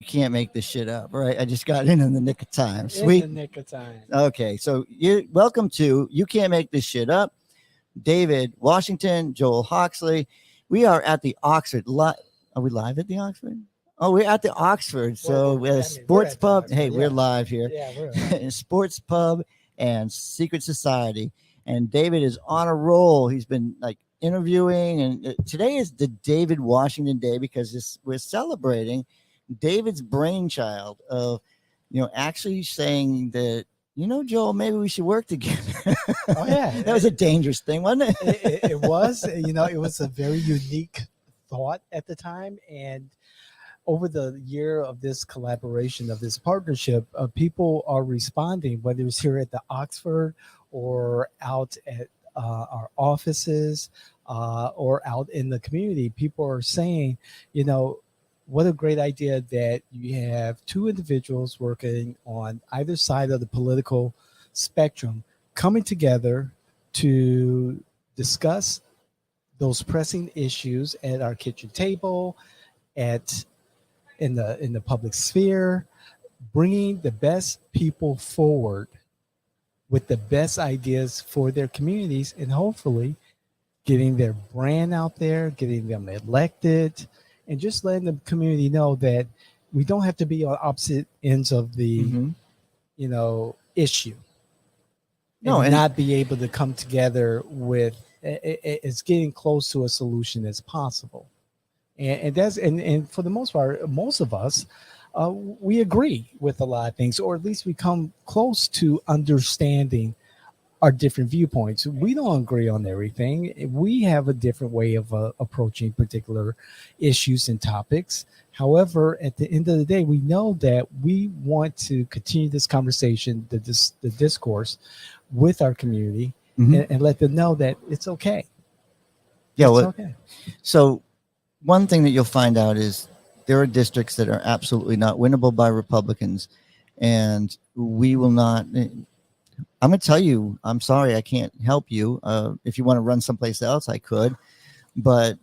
You can't make this shit up, right? I just got in the nick of time. In Sweet. the nick of time. Okay, so you welcome to You Can't Make This Shit Up. David Washington, Joel Hoxley. We are at the Oxford. Are we live at the Oxford? Oh, we're at the Oxford. So Well, we have a we're sports at the pub. Oxford, Hey, we're yeah. live here. Yeah, we're Sports pub and secret society. And David is on a roll. He's been like interviewing, and today is the David Washington Day because we're celebrating David's brainchild of, actually saying that, Joel, maybe we should work together. Oh yeah, That was a dangerous thing, wasn't it? it was. It was a very unique thought at the time, and over the year of this collaboration, of this partnership, people are responding, whether it's here at the Oxford or out at our offices or out in the community. People are saying, what a great idea that you have two individuals working on either side of the political spectrum coming together to discuss those pressing issues at our kitchen table, at in the public sphere, bringing the best people forward with the best ideas for their communities, and hopefully getting their brand out there, getting them elected, and just letting the community know that we don't have to be on opposite ends of the issue, No, and not be able to come together with it's getting close to a solution as possible. And that's and for the most part, most of us we agree with a lot of things, or at least we come close to understanding our different viewpoints. We don't agree on everything. We have a different way of approaching particular issues and topics. However, at the end of the day, we know that we want to continue this conversation, the discourse with our community, and let them know that it's okay. Yeah, it's well, okay. So one thing that you'll find out is there are districts that are absolutely not winnable by Republicans, and we will not. I'm going to tell you, I'm sorry, I can't help you. If you want to run someplace else, I could. But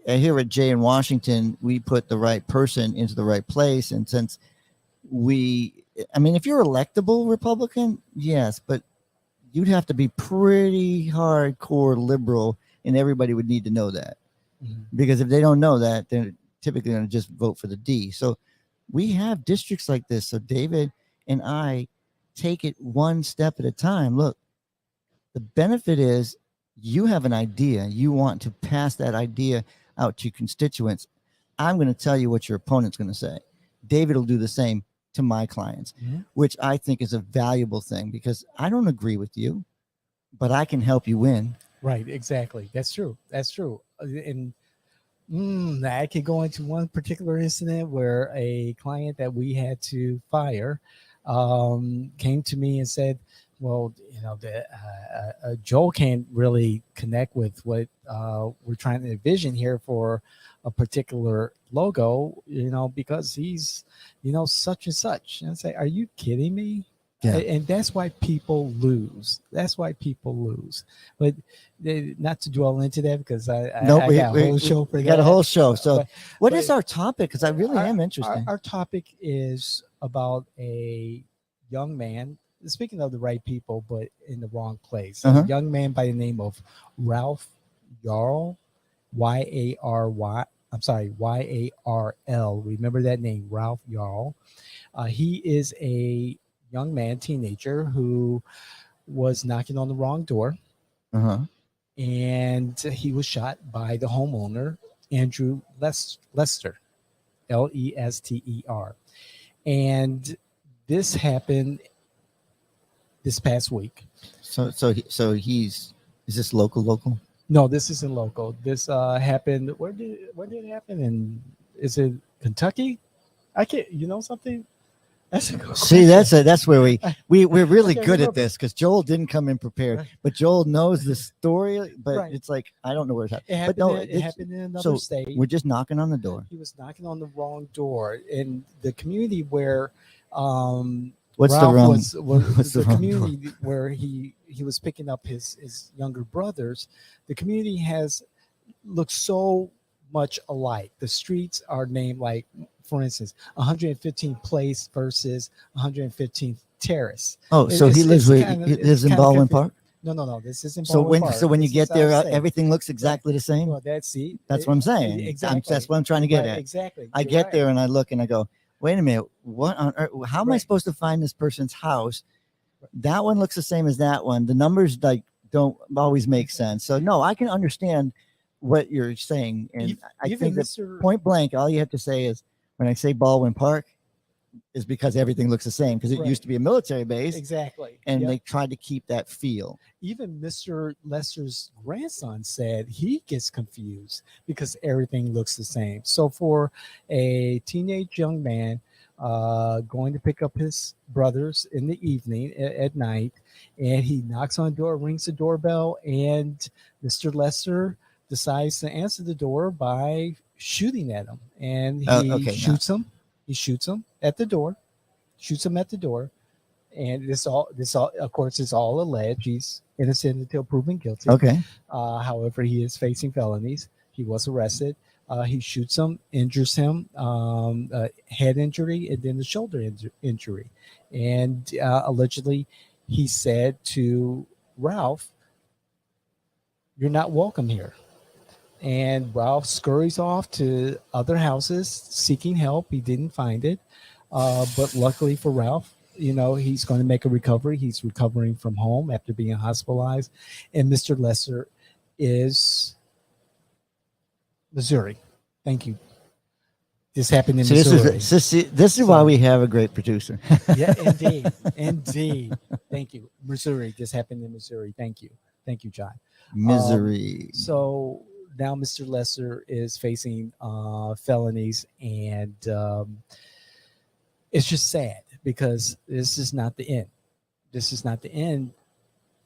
here at Jay in Washington, we put the right person into the right place. And since if you're electable Republican, yes, but you'd have to be pretty hardcore liberal, and everybody would need to know that. Because if they don't know that, they're typically going to just vote for the D. So we have districts like this. So David and I take it one step at a time. Look, the benefit is you have an idea. You want to pass that idea out to constituents. I'm going to tell you what your opponent's going to say. David will do the same to my clients, which I think is a valuable thing because I don't agree with you, but I can help you win. Right, exactly. That's true. And I could go into one particular incident where a client that we had to fire came to me and said, well, Joel can't really connect with what we're trying to envision here for a particular logo, because he's, such and such. And I say, are you kidding me? Yeah. And that's why people lose. But not to dwell into that because I got a whole show for that. Got a whole show. So what is our topic? Because I really am interested. Our topic is about a young man, speaking of the right people, but in the wrong place. A young man by the name of Ralph Yarl, Y-A-R-L. Remember that name, Ralph Yarl. He is a young man, teenager, who was knocking on the wrong door. And he was shot by the homeowner, Andrew Lester, Lester. And this happened this past week. So is this local? No, this isn't local. This happened. Where did it happen? And is it Kentucky? I can't. Something. That's a good question. See, that's where we're really good at this because Joel didn't come in prepared, but Joel knows the story. But it's like I don't know where it happened. It happened in another state. We're just knocking on the door. He was knocking on the wrong door in the community where What's Ralph the wrong? was the community door? Where he was picking up his younger brothers. The community looks so much alike. The streets are named like, for instance, 115th Place versus 115th Terrace. Oh, so he lives it's where kind of- he it's lives in kind of Baldwin confu- Park. No. This isn't So Baldwin when Park. you This get is there, outside. everything looks exactly the same. Well, that's That's what I'm saying. Exactly. That's what I'm trying to get Right, at. exactly. I You're get right. there and I look and I go, wait a minute, what on earth? How am I Right. supposed to find this person's house? That one looks the same as that one. The numbers like don't always make sense. So no, I can understand what you're saying, and I Even think that Mr. point blank, all you have to say is when I say Baldwin Park, is because everything looks the same because it Right. used to be a military base, Exactly. and Yep. they tried to keep that feel. Even Mr. Lester's grandson said he gets confused because everything looks the same. So for a teenage young man going to pick up his brothers in the evening at night, and he knocks on the door, rings the doorbell, and Mr. Lester decides to answer the door by shooting at him, and he Okay, shoots him. He shoots him at the door, shoots him at the door. And this all, of course, is all alleged. He's innocent until proven guilty. Okay, However, he is facing felonies. He was arrested. He shoots him, injures him, head injury, and then the shoulder injury. And allegedly, he said to Ralph, "You're not welcome here." And Ralph scurries off to other houses seeking help. He didn't find it. But luckily for Ralph, he's going to make a recovery. He's recovering from home after being hospitalized. And Mr. Lester is Missouri. Thank you. This happened in Missouri. This is why we have a great producer. Yeah, indeed. Thank you. Missouri. This happened in Missouri. Thank you, John. Misery. So now Mr. Lester is facing felonies, and it's just sad because this is not the end. This is not the end.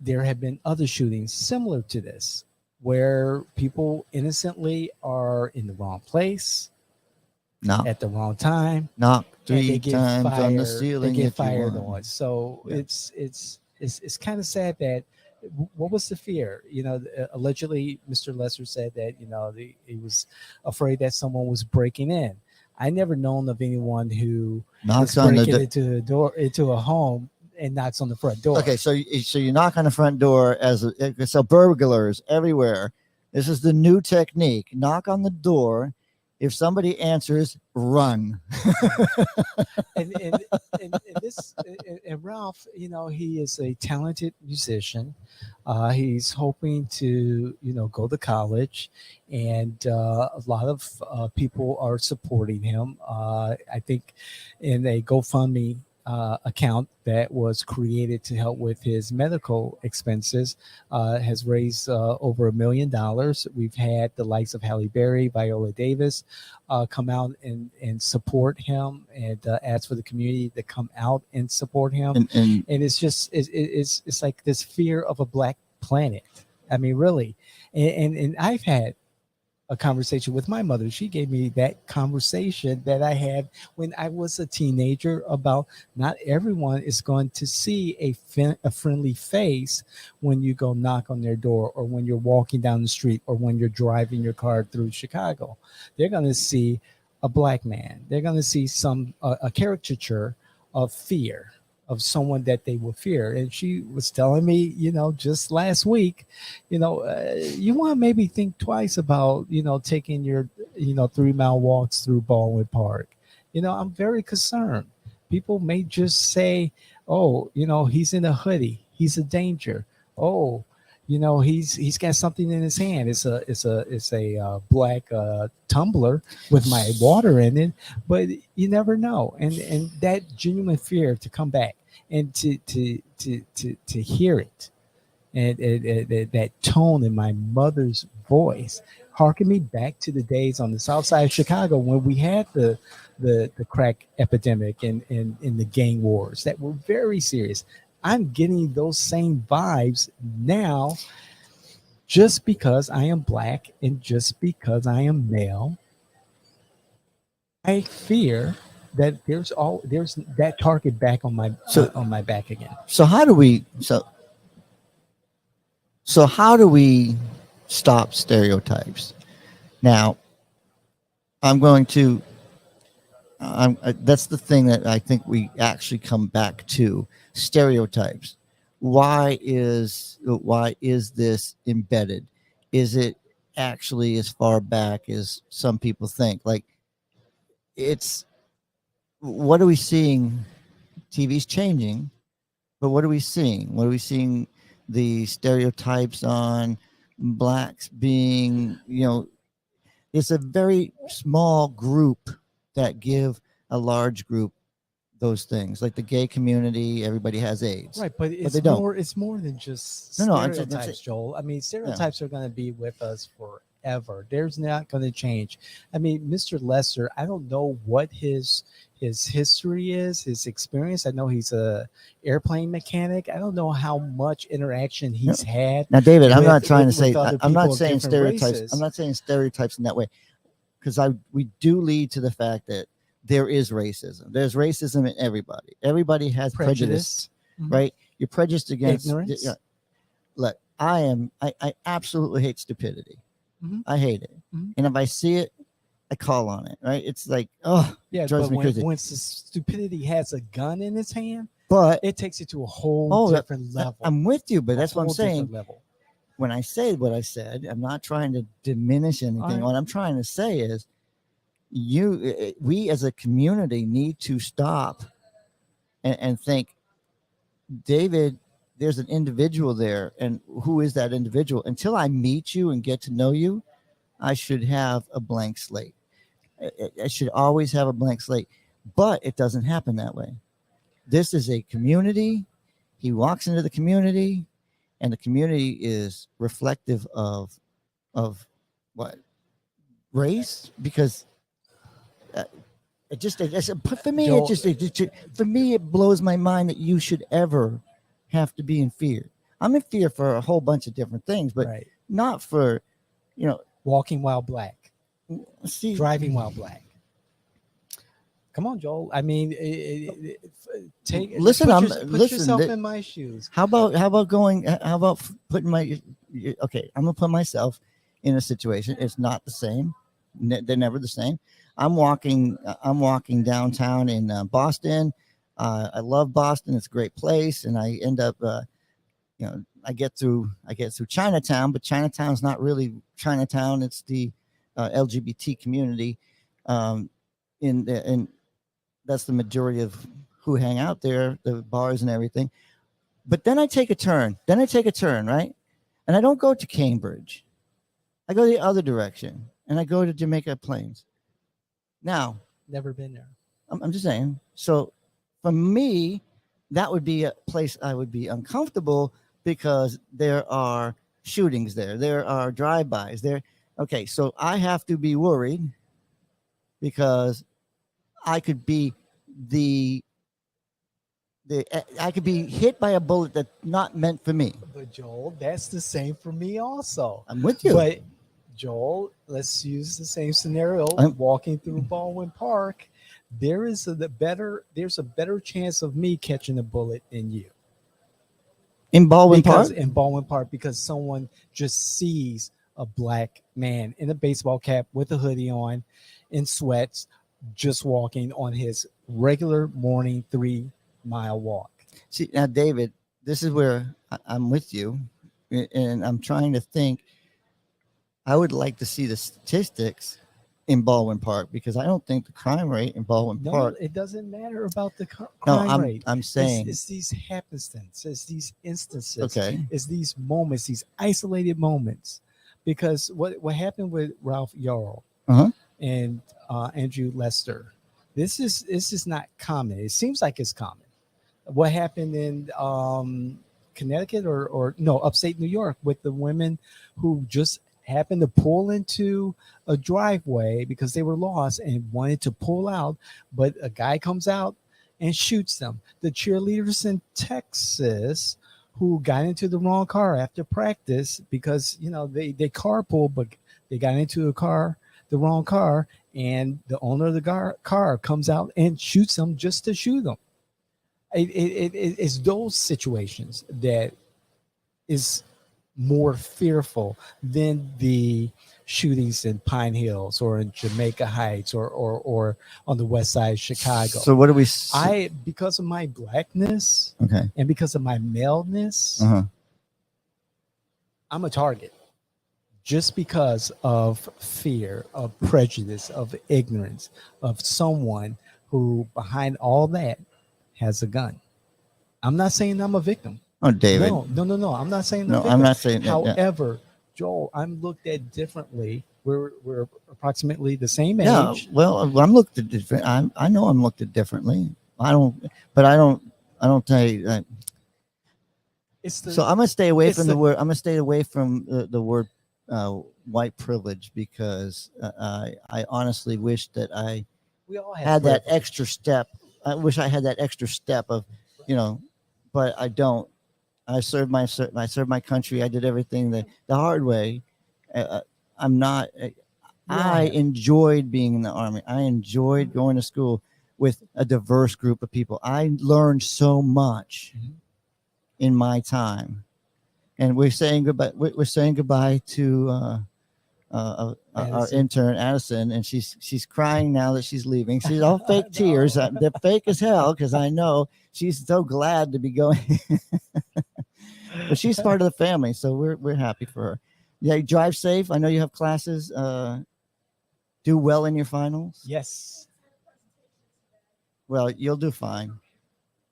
There have been other shootings similar to this where people innocently are in the wrong place Knock, at the wrong time. knock and they 3 get times on the fired- ceiling. They get if you fired want. on. So Yeah. it's kind of sad that. What was the fear? Allegedly, Mr. Lester said that he was afraid that someone was breaking in. I never known of anyone who Knocks was on the breaking door. into a home and knocks on the front door. Okay, so you knock on the front door so burglars everywhere. This is the new technique. Knock on the door. If somebody answers, run. and Ralph, he is a talented musician. He's hoping to, go to college, and a lot of people are supporting him. I think in a GoFundMe account that was created to help with his medical expenses has raised over $1 million. We've had the likes of Halle Berry, Viola Davis come out and support him, and ask for the community to come out and support him. And It's just it's like this fear of a black planet. I mean, really. And I've had a conversation with my mother. She gave me that conversation that I had when I was a teenager about not everyone is going to see a friendly face when you go knock on their door, or when you're walking down the street, or when you're driving your car through Chicago. They're going to see a black man. They're going to see a caricature of fear, of someone that they will fear. And she was telling me, just last week, you want to maybe think twice about, taking your, 3-mile walks through Baldwin Park. I'm very concerned. People may just say, oh, he's in a hoodie. He's a danger. Oh, he's got something in his hand. It's a black tumbler with my water in it, but you never know. And that genuine fear to come back and to hear it, and that tone in my mother's voice harken me back to the days on the south side of Chicago when we had the crack epidemic and the gang wars that were very serious. I'm getting those same vibes now, just because I am black and just because I am male. I fear that there's that target back on my back again. so how do we stop stereotypes? Now, I'm going to. That's the thing that I think we actually come back to stereotypes. Why is this embedded? Is it actually as far back as some people think? Like, it's what are we seeing? TV's changing, but what are we seeing? What are we seeing? The stereotypes on blacks being, it's a very small group that give a large group those things. Like the gay community, everybody has AIDS. Right, but they don't. it's more than just No, I'm stereotypes, saying- Joel. I mean, stereotypes are going to be with us forever. There's not going to change. I mean, Mr. Lester, I don't know what his history is, his experience. I know he's a airplane mechanic. I don't know how much interaction he's had. Now, David, I'm with- not trying with- to say. with other I'm not people of saying different stereotypes. races. I'm not saying stereotypes in that way, because we do lead to the fact that there is racism. There's racism in everybody. Everybody has prejudice, Mhm. right? You're prejudiced against Ignorance. Look, I absolutely hate stupidity. Mhm. I hate it, Mhm. and if I see it, I call on it. Right? It's like, oh, Yeah, drives but me when, crazy. once the stupidity has a gun in its hand, but it takes it to a whole Oh, different level. I'm with you, but A that's what I'm whole different saying. Level. When I say what I said, I'm not trying to diminish anything. All right. What I'm trying to say is, we as a community need to stop and think, David, there's an individual there, and who is that individual? Until I meet you and get to know you, I should have a blank slate. I should always have a blank slate, but it doesn't happen that way. This is a community. He walks into the community, and the community is reflective of what? Race? Because for me, Joel- for me, it blows my mind that you should ever have to be in fear. I'm in fear for a whole bunch of different things, but right. not for, Walking while black, see, driving while black. Come on, Joel. I mean, Listen, put yourself in my shoes. How about putting okay, I'm gonna put myself in a situation. It's not the same. They're never the same. I'm walking downtown in Boston. I love Boston. It's a great place, and I end up, I get through Chinatown, but Chinatown's not really Chinatown. It's the LGBT community, and that's the majority of who hang out there, the bars and everything. But then I take a turn. Right? And I don't go to Cambridge. I go the other direction, and I go to Jamaica Plains. Now, Never been there. I'm just saying. So for me, that would be a place I would be uncomfortable, because there are shootings there. There are drive-bys there. Okay, so I have to be worried, because I could be I could be hit by a bullet that's not meant for me. But Joel, that's the same for me also. I'm with you. But Joel, let's use the same scenario. Walking through Baldwin Park, there's a better chance of me catching a bullet than you. In Baldwin Park? In Baldwin Park, because someone just sees a black man in a baseball cap with a hoodie on, in sweats, just walking on his regular morning 3-mile walk. See, now, David, this is where I'm with you, and I'm trying to think. I would like to see the statistics in Baldwin Park, because I don't think the crime rate in Baldwin No, Park. it doesn't matter about the crime No, rate. I'm saying. It's these happenstances, it's these instances, Okay. it's these moments, these isolated moments. Because what happened with Ralph Yarl Uh-huh. and Andrew Lester, this is not common. It seems like it's common. What happened in Connecticut or no, upstate New York, with the women who just happened to pull into a driveway because they were lost and wanted to pull out, but a guy comes out and shoots them. The cheerleaders in Texas who got into the wrong car after practice because they carpool, but they got into the wrong car, and the owner of the car comes out and shoots them just to shoot them. It's those situations that is more fearful than the shootings in Pine Hills or in Jamaica Heights or on the west side of Chicago. So what do we? Because of my blackness Okay. and because of my maleness, Uh huh. I'm a target. Just because of fear, of prejudice, of ignorance, of someone who behind all that has a gun. I'm not saying I'm a victim. Oh, David. No. I'm not saying No, I'm a victim. I'm not saying that. Yeah. However, Joel, I'm looked at differently. We're approximately the same age. Yeah. Well, I'm looked at different. I know I'm looked at differently. I don't tell you that. So I'm gonna stay away from the word. I'm gonna stay away from the word white privilege because I honestly wish that we all had that extra step. I wish I had that extra step of, but I don't. I served my country. I did everything the hard way. I'm not. I enjoyed being in the Army. I enjoyed going to school with a diverse group of people. I learned so much in my time, and we're saying goodbye. We're saying goodbye to our intern Addison, and she's crying now that she's leaving. She's all fake tears. They're fake as hell because I know she's so glad to be going. But she's part of the family, so we're happy for her. Yeah, drive safe. I know you have classes. Do well in your finals. Yes. Well, you'll do fine.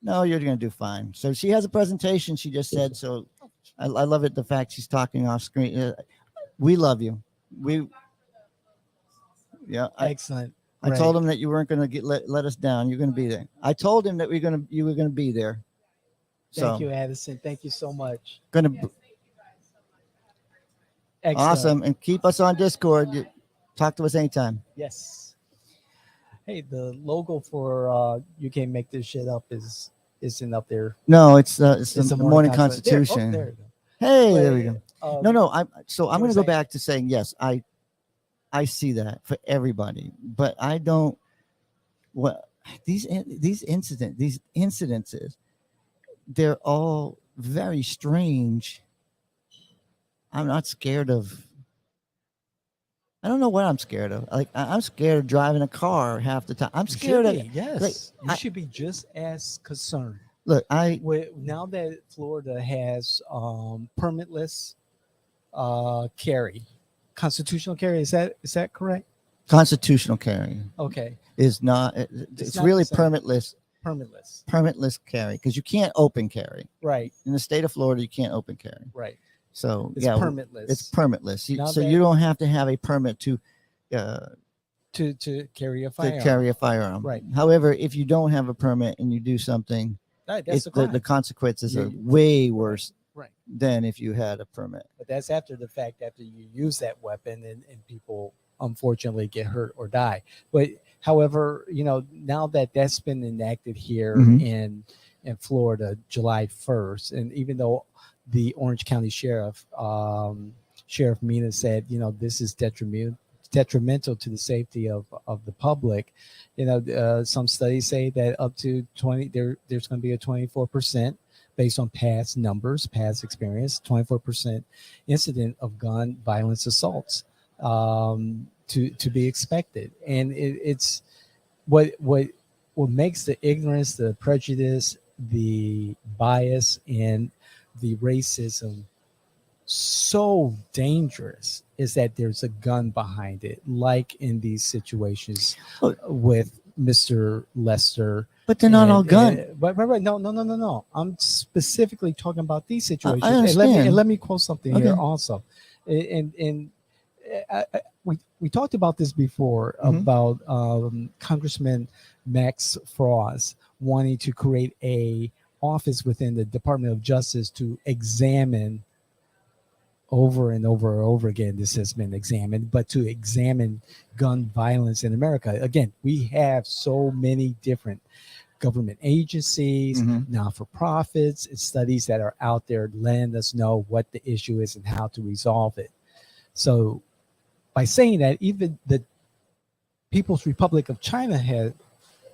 No, you're going to do fine. So she has a presentation. She just said so. I love it. The fact she's talking off screen. We love you. Excellent. I told him that you weren't going to let us down. You're going to be there. I told him that you were going to be there. Thank you, Addison. Thank you so much. Excellent. Awesome. And keep us on Discord. Talk to us anytime. Yes. Hey, the logo for You Can't Make This Shit Up isn't up there. No, it's the Morning Constitution. There you go. Hey, there we go. No. I'm going to go back to saying yes. I see that for everybody, but I don't. What these incidences, they're all very strange. I'm not scared of. I don't know what I'm scared of. Like I'm scared of driving a car half the time. I'm scared of. Yes, you should be just as concerned. Look, now that Florida has permitless carry, constitutional carry, is that correct? Constitutional carry. Okay. Is not. It's not really permitless. Permitless carry because you can't open carry. Right. In the state of Florida, you can't open carry. Right. So it's permitless. It's permitless. You don't have to have a permit to carry a firearm. To carry a firearm. Right. However, if you don't have a permit and you do something, the consequences are way worse than if you had a permit. But that's after the fact, after you use that weapon and people unfortunately get hurt or die. But however, now that's been enacted here in Florida, July 1st, and even though the Orange County Sheriff Mina said, this is detrimental to the safety of the public. Some studies say that up to 20, there's going to be a 24% based on past numbers, past experience, 24% incident of gun violence assaults to be expected. And it's what makes the ignorance, the prejudice, the bias, and the racism so dangerous is that there's a gun behind it, like in these situations with Mr. Lester. But they're not all guns. Right. No. I'm specifically talking about these situations. I understand. And let me quote something here also. And we talked about this before about Congressman Max Frost wanting to create a office within the Department of Justice to examine over and over again. This has been examined, but to examine gun violence in America. Again, we have so many different government agencies, not-for-profits, and studies that are out there letting us know what the issue is and how to resolve it. So by saying that, even the People's Republic of China had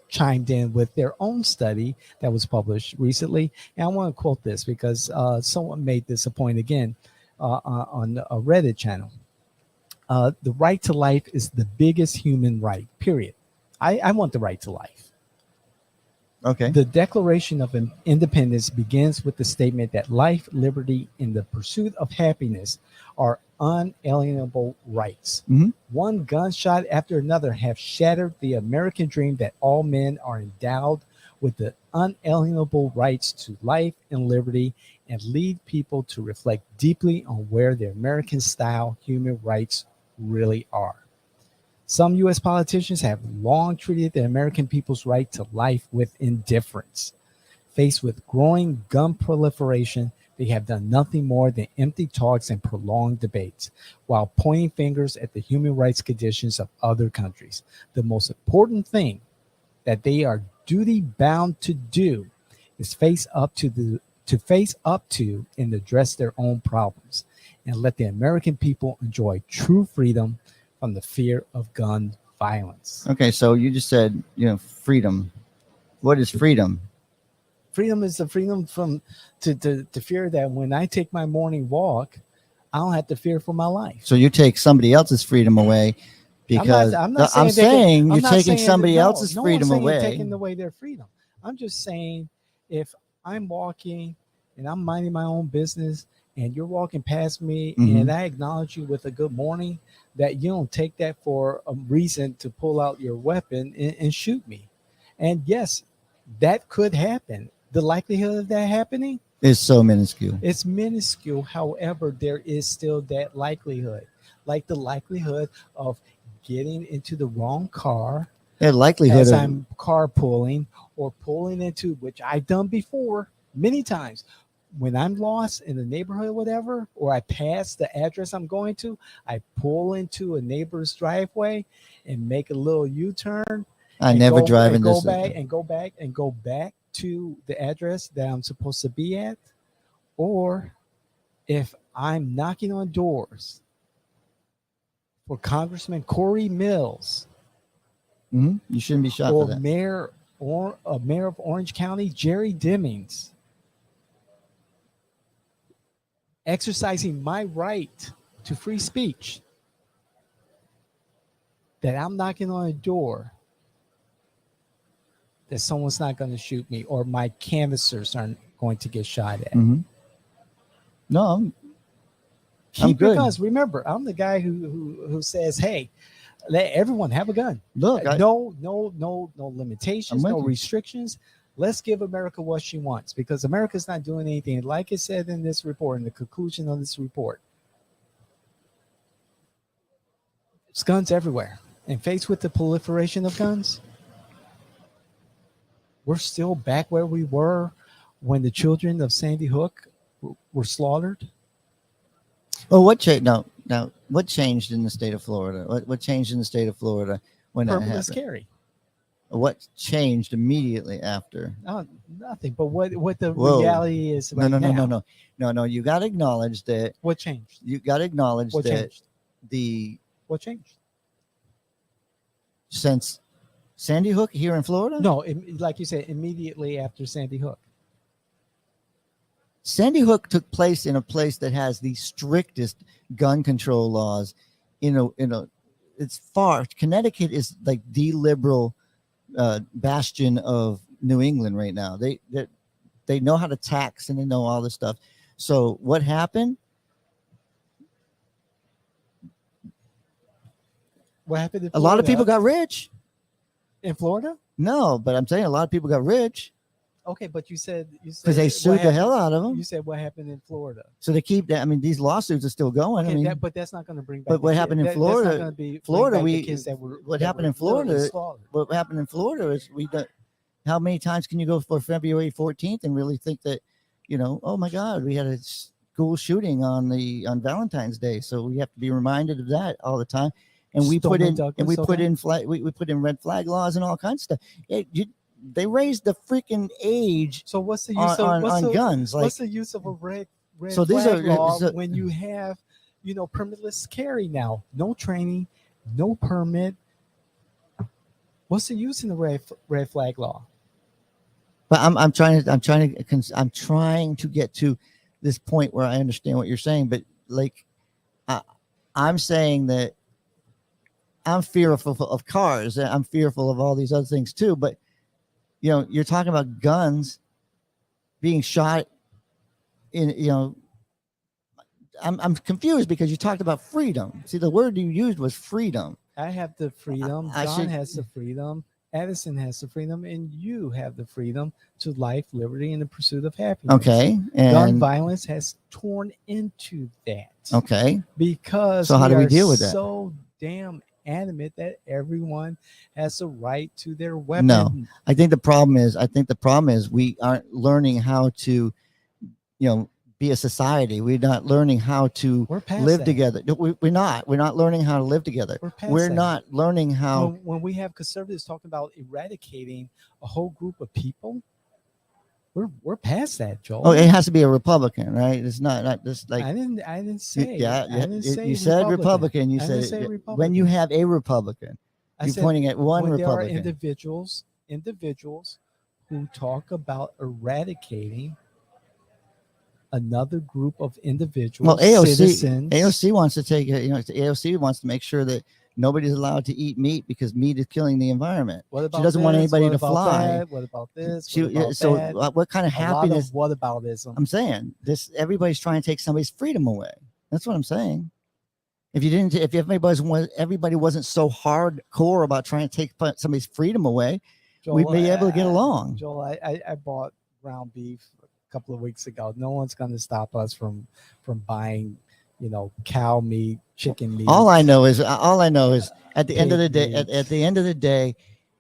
chimed in with their own study that was published recently. And I want to quote this because someone made this a point again on a Reddit channel. The right to life is the biggest human right, period. I want the right to life. Okay. The Declaration of Independence begins with the statement that life, liberty, and the pursuit of happiness are unalienable rights. Mhm. One gunshot after another have shattered the American dream that all men are endowed with the unalienable rights to life and liberty, and lead people to reflect deeply on where the American style human rights really are. Some U.S. politicians have long treated the American people's right to life with indifference. Faced with growing gun proliferation, they have done nothing more than empty talks and prolonged debates, while pointing fingers at the human rights conditions of other countries. The most important thing that they are duty bound to do is face up to and address their own problems, and let the American people enjoy true freedom from the fear of gun violence. Okay. So you just said, freedom. What is freedom? Freedom is the freedom from to fear that when I take my morning walk, I don't have to fear for my life. So you take somebody else's freedom away because I'm not I'm saying I'm you're not taking saying somebody no, else's no freedom one's saying away. taking away their freedom. I'm just saying if I'm walking and I'm minding my own business and you're walking past me Mhm. and I acknowledge you with a good morning, that you don't take that for a reason to pull out your weapon and shoot me. And yes, that could happen. The likelihood of that happening, Is so minuscule. it's minuscule. However, there is still that likelihood, like the likelihood of getting into the wrong car The likelihood as of I'm carpooling or pulling into, which I've done before many times. When I'm lost in the neighborhood or whatever, or I pass the address I'm going to, I pull into a neighbor's driveway and make a little U-turn I and never go, drive in and go this. back and go back and go back to the address that I'm supposed to be at. Or if I'm knocking on doors for Congressman Corey Mills Mhm. You shouldn't be shot for or that. Mayor of Orange County Jerry Demings, exercising my right to free speech, that I'm knocking on a door, that someone's not going to shoot me or my canvassers aren't going to get shot at. Mhm. No, I'm Keep your good. guns. Remember, I'm the guy who says, "Hey, let everyone have a gun. Look, No limitations, I'm with no you. restrictions. Let's give America what she wants, because America's not doing anything. Like it said in this report, in the conclusion of this report, there's guns everywhere. And faced with the proliferation of guns, we're still back where we were when the children of Sandy Hook were slaughtered. Well, what changed? No. What changed in the state of Florida? What changed in the state of Florida when that Permitless happened? carry. What changed immediately after? Nothing. But what the Whoa. reality is right now. No. You got to acknowledge that. What changed? You got to acknowledge What that changed? What changed? Since Sandy Hook here in Florida. No, like you said, immediately after Sandy Hook. Sandy Hook took place in a place that has the strictest gun control laws. It's far. Connecticut is like the liberal bastion of New England right now. They know how to tax and they know all this stuff. So what happened? What happened in A lot of Florida? people got rich. In Florida? No, but I'm saying a lot of people got rich Okay, but you said because they what sued the happened- hell out of them. You said what happened in Florida. So they keep that. I mean, these lawsuits are still going. Okay, I mean, but that's not going to bring back. but what happened in Florida- That's not going to Florida, bring back we- the kids that were. what that happened were in Florida- literally slaughtered. what happened in Florida is how many times can you go for February 14th and really think that, oh my God, we had a school shooting on Valentine's Day, so we have to be reminded of that all the time. And we put in we put in red flag laws and all kinds of stuff. They raised the freaking age So what's the use of guns? Like, what's the use of a red So these flag are- law so- when you have permitless carry now? No training, no permit. What's the use in the red flag law? but I'm trying to get to this point where I understand what you're saying, but like I'm saying that I'm fearful of cars. I'm fearful of all these other things too. But you're talking about guns being shot in. I'm confused because you talked about freedom. See, the word you used was freedom. I have the freedom. I John should- has the freedom. Edison has the freedom, and you have the freedom to life, liberty, and the pursuit of happiness. Okay, Gun and violence has torn into that. okay, Because So how do we are deal with that? So damn adamant that everyone has a right to their weapon. No. I think the problem is we aren't learning how to, be a society. We're not learning how to We're past live that. together. No, we're not. We're not learning how to live together. We're past We're that. not learning how. When we have conservatives talking about eradicating a whole group of people, we're past that, Joel. Oh, it has to be a Republican, right? It's not just like. I didn't say. Yeah, I didn't say you said Republican. You I didn't said say when Republican. you have a Republican, I you're said pointing at one when there are Republican. individuals who talk about eradicating another group of individuals. Well, citizens. AOC wants to take it. AOC wants to make sure that nobody's allowed to eat meat because meat is killing the environment. What about She doesn't want this? anybody What to about fly. that? What about this? She, What about so that? what kind of A lot happiness? of whataboutism. I'm saying this. Everybody's trying to take somebody's freedom away. That's what I'm saying. If everybody wasn't so hardcore about trying to take somebody's freedom away, we'd be able to get along. Joel, I bought ground beef a couple of weeks ago. No one's going to stop us from buying, cow meat, chicken meat. All I know is at the end of the day, Pig meat. at the end of the day,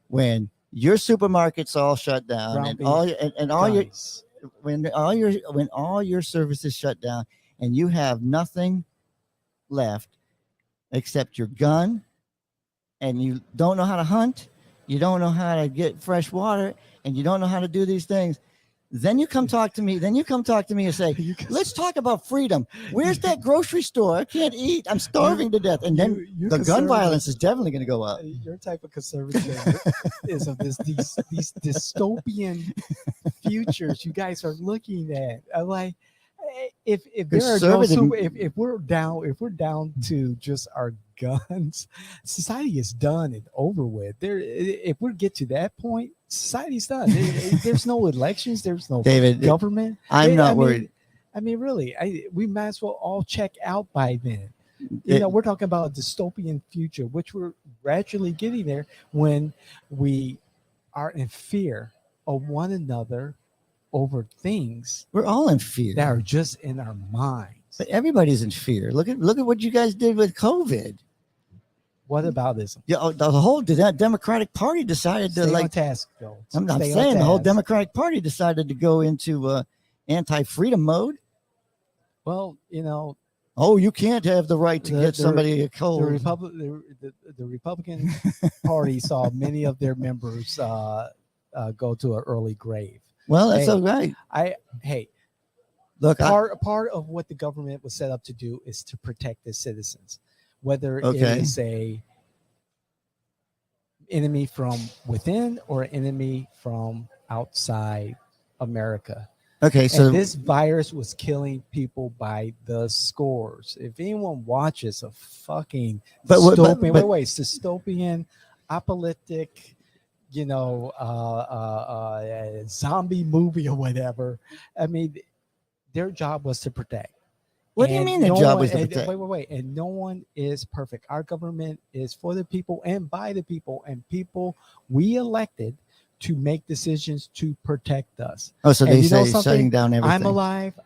when your supermarket's all shut down Ground and beef, when all your services shut down and you have nothing left except your gun, and you don't know how to hunt, you don't know how to get fresh water, and you don't know how to do these things, then you come talk to me. And say, let's talk about freedom. Where's that grocery store? I can't eat. I'm starving to death. And then you the gun violence is definitely going to go up. Your type of conservatism is of these dystopian futures you guys are looking at. I'm like, if there are no if we're down to just our guns, society is done and over with. If we get to that point, society's done. There's no elections. There's no David, government. I'm not worried. I mean, really, we might as well all check out by then. We're talking about a dystopian future, which we're gradually getting there when we are in fear of one another over things We're all in fear. that are just in our minds. But everybody's in fear. Look at what you guys did with COVID. What about this? Yeah, the whole Democratic Party decided to Stay on task, Joe. I'm Stay on saying the whole task. Democratic Party decided to go into anti-freedom mode. Well, Oh, you can't have the right to get somebody a the cold. the Republican Party saw many of their members go to an early grave. Well, that's Hey, all right. Look, Part of what the government was set up to do is to protect the citizens, whether Okay. it is a enemy from within or an enemy from outside America. okay, so And this virus was killing people by the scores. If anyone watches a fucking dystopian, apocalyptic, zombie movie or whatever, I mean, their job was to protect. what do you And mean the no job one- was to and- protect? Wait. And no one is perfect. Our government is for the people and by the people, and people we elected to make decisions to protect us. Oh, so and they you know say something? shutting down everything.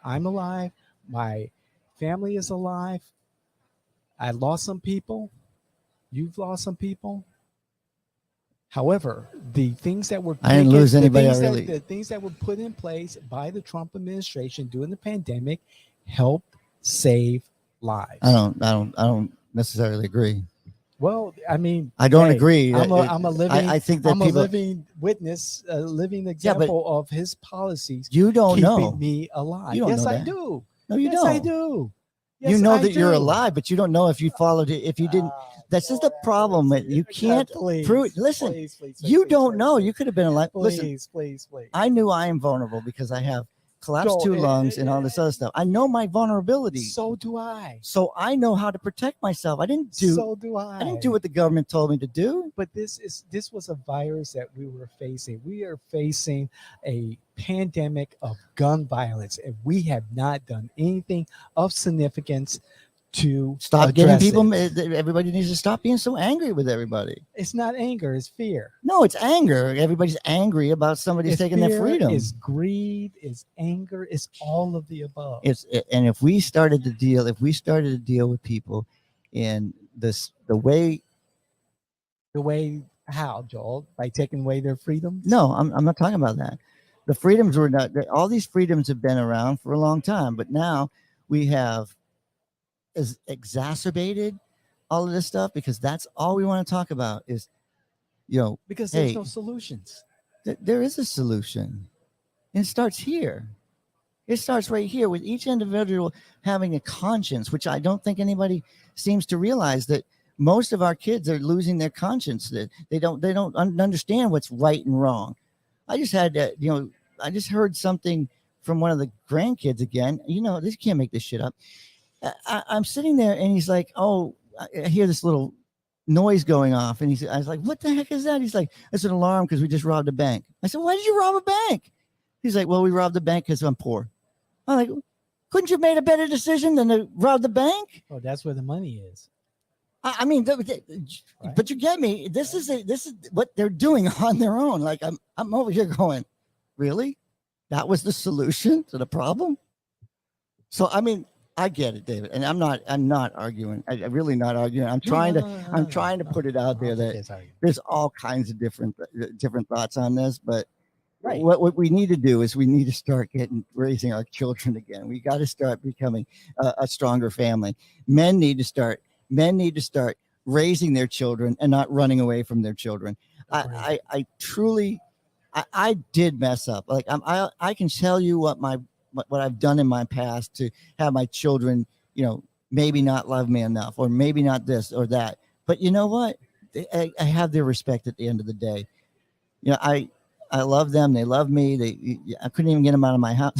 I'm alive. My family is alive. I lost some people. You've lost some people. However, the things that were I didn't lose anybody. the things that were put in place by the Trump administration during the pandemic helped save lives. I don't necessarily agree. Well, I mean, I don't hey, agree. I'm a living. I think that I'm people. a living witness, a living example of his policies You don't keeping know. me alive. You don't Yes, know I that. do. No, you yes, don't. I do. Yes, You know I that you're do. alive, but you don't know if you followed it. If you didn't, that's just the problem. You can't please, prove it. Listen, please, you please, don't please, know. please, You could have been alive. Listen, Please. I knew I am vulnerable because I have collapsed So, 2 lungs and all this other stuff. I know my vulnerability. So do I. So I know how to protect myself. I didn't do I didn't do what the government told me to do. But this was a virus that we were facing. We are facing a pandemic of gun violence, and we have not done anything of significance to Stop getting address people. it. Everybody needs to stop being so angry with everybody. It's not anger, it's fear. No, it's anger. Everybody's angry about somebody's taking their freedom. It's greed, it's anger, it's all of the above. And if we started to deal with people in the way How, Joel? By taking away their freedom? No, I'm not talking about that. The freedoms were not. All these freedoms have been around for a long time, but now we have exacerbated all of this stuff because that's all we want to talk about is, Because there's no solutions. There is a solution. It starts here. It starts right here with each individual having a conscience, which I don't think anybody seems to realize that most of our kids are losing their conscience. That they don't understand what's right and wrong. I just had I just heard something from one of the grandkids again. This can't make this shit up. I'm sitting there and he's like, "Oh, I hear this little noise going off," and I was like, "What the heck is that?" He's like, "It's an alarm because we just robbed a bank." I said, "Why did you rob a bank?" He's like, "Well, we robbed the bank because I'm poor." I'm like, "Couldn't you have made a better decision than to rob the bank?" Oh, that's where the money is. I mean, but you get me. This is what they're doing on their own. Like I'm over here going, really? That was the solution to the problem? So I mean, I get it, David, and I'm not arguing. I'm really not arguing. I'm trying to put it out there that there's all kinds of different thoughts on this, but right. What we need to do is we need to start raising our children again. We got to start becoming a stronger family. Men need to start raising their children and not running away from their children. Right. I truly did mess up. Like I can tell you what I've done in my past to have my children, maybe not love me enough, or maybe not this or that. But you know what? I have their respect at the end of the day. I love them. They love me. I couldn't even get them out of my house.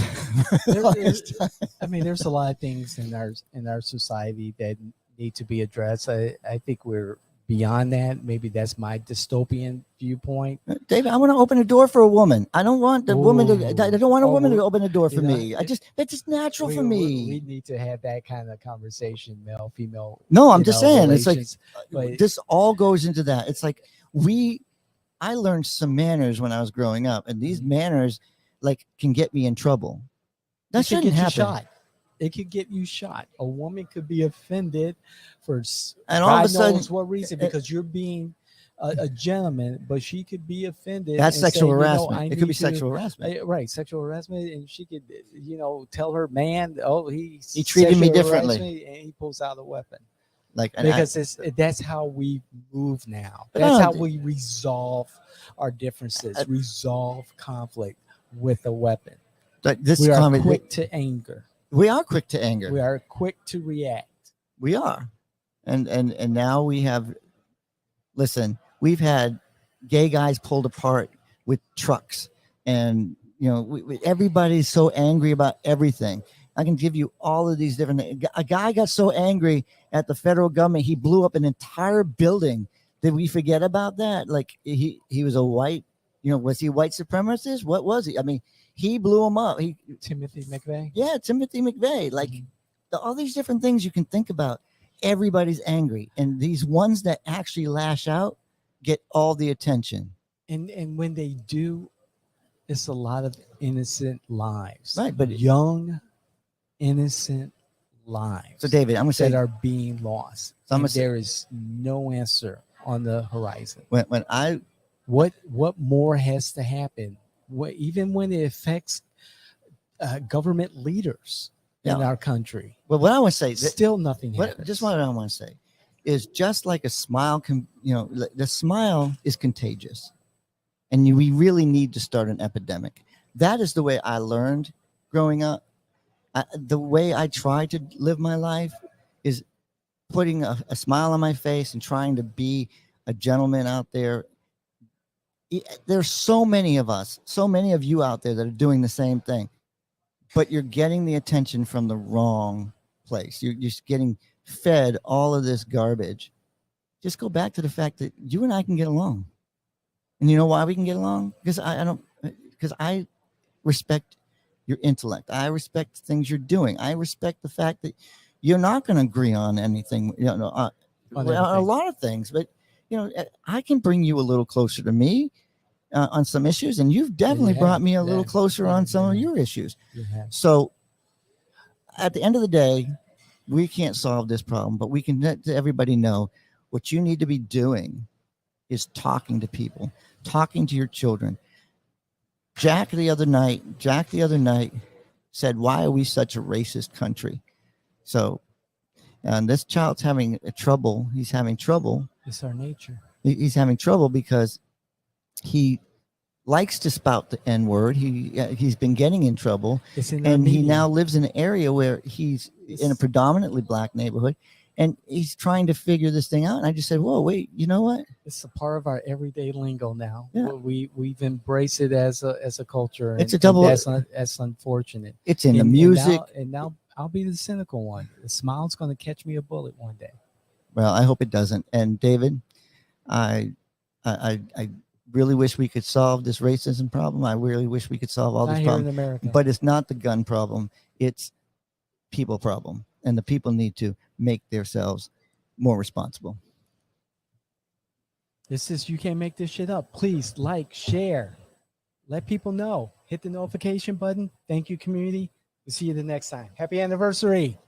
There's a lot of things in our society that need to be addressed. I think we're beyond that. Maybe that's my dystopian viewpoint. David, I want to open a door for a woman. I don't want the woman to. I don't want a woman to open a door for me. It's just natural for me. We need to have that kind of conversation, male, female. No, I'm just saying. Relations. It's like this all goes into that. It's like I learned some manners when I was growing up, and these manners can get me in trouble. That shouldn't happen. Shot. It could get you shot. A woman could be offended for and all of a sudden, what reason, because you're being a gentleman, but she could be offended. That's sexual harassment. It could be sexual harassment. Right, sexual harassment, and she could, tell her man, "Oh, he treated me differently," and he pulls out a weapon. Because that's how we move now. That's how we resolve our differences, resolve conflict with a weapon. We are quick to anger. We are quick to anger. We are quick to react. We are. And now we have, listen, we've had gay guys pulled apart with trucks, and everybody's so angry about everything. I can give you all of these different things. A guy got so angry at the federal government, he blew up an entire building. Did we forget about that? Like he was a white, was he a white supremacist? What was he? I mean, he blew him up. Timothy McVeigh. Yeah, Timothy McVeigh. All these different things you can think about. Everybody's angry, and these ones that actually lash out get all the attention. And when they do, it's a lot of innocent lives. Right, but young, innocent lives. So, David, I'm going to say that are being lost. So there is no answer on the horizon. What more has to happen? Even when it affects government leaders in our country. Well, what I want to say, still nothing happens. Just what I want to say is, just like a smile can, the smile is contagious, and we really need to start an epidemic. That is the way I learned growing up. The way I try to live my life is putting a smile on my face and trying to be a gentleman out there. There's so many of us, so many of you out there that are doing the same thing. but you're getting the attention from the wrong place. You're just getting fed all of this garbage. Just go back to the fact that you and I can get along. And you know why we can get along? Because I respect your intellect. I respect the things you're doing. I respect the fact that you're not going to agree on anything, on a lot of things, but I can bring you a little closer to me on some issues, and you've definitely brought me a little closer on some of your issues. So at the end of the day, we can't solve this problem, but we can let everybody know what you need to be doing is talking to people, talking to your children. Jack the other night said, "Why are we such a racist country?" So, and this child's having trouble. He's having trouble. It's our nature. He's having trouble because he likes to spout the N word. He's been getting in trouble, and he now lives in an area where he's in a predominantly black neighborhood, and he's trying to figure this thing out. And I just said, "Whoa, wait! You know what? It's a part of our everyday lingo now. Yeah. We've embraced it as a culture. It's a double. That's unfortunate. It's in the music. And now I'll be the cynical one. The smile's going to catch me a bullet one day. Well, I hope it doesn't. And David, I really wish we could solve this racism problem. I really wish we could solve all Not this here problem. in America. But it's not the gun problem. It's people problem. And the people need to make themselves more responsible. This is, you can't make this shit up. Please like, share, let people know. Hit the notification button. Thank you, community. We'll see you the next time. Happy anniversary.